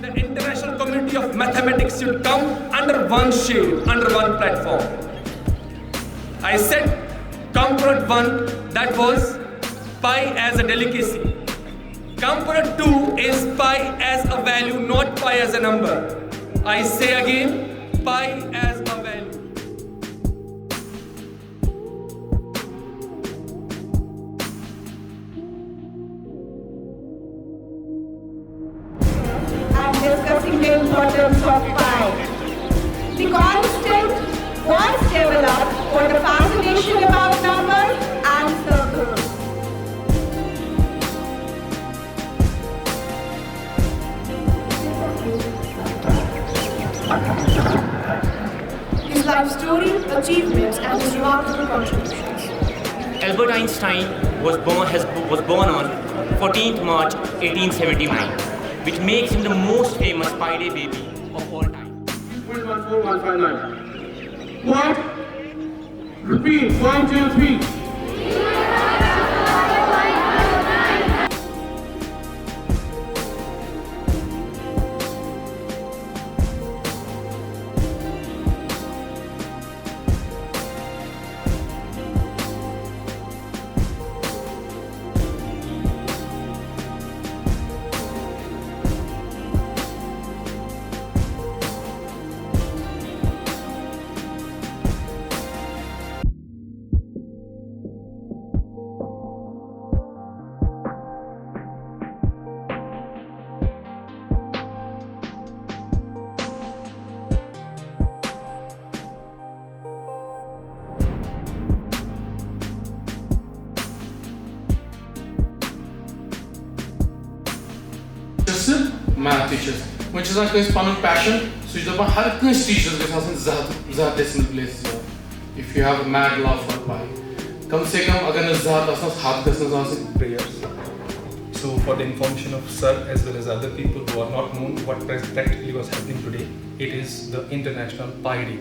the international community of mathematics should come under one shade, under one platform. I said component 1, that was pi as a delicacy. Component 2 is pi as a value, not pi as a number. I say again, pi as a value. Discussing the importance of pi. The constant was developed for the fascination about numbers and circles. His life story, achievements, and his remarkable contributions. Albert Einstein was born on 14th March 1879, which makes him the most famous pi day baby of all time. 2.14159. What? Repeat. 1, 2, 3. Math teachers. When she's like this fun passion, so she's about how can teachers get zat place. If you have a mad love for pi, come se kam agar zat asnas hat kasnas prayers. So for the information of sir as well as other people who are not known what practically was happening today, it is the International Pi Day.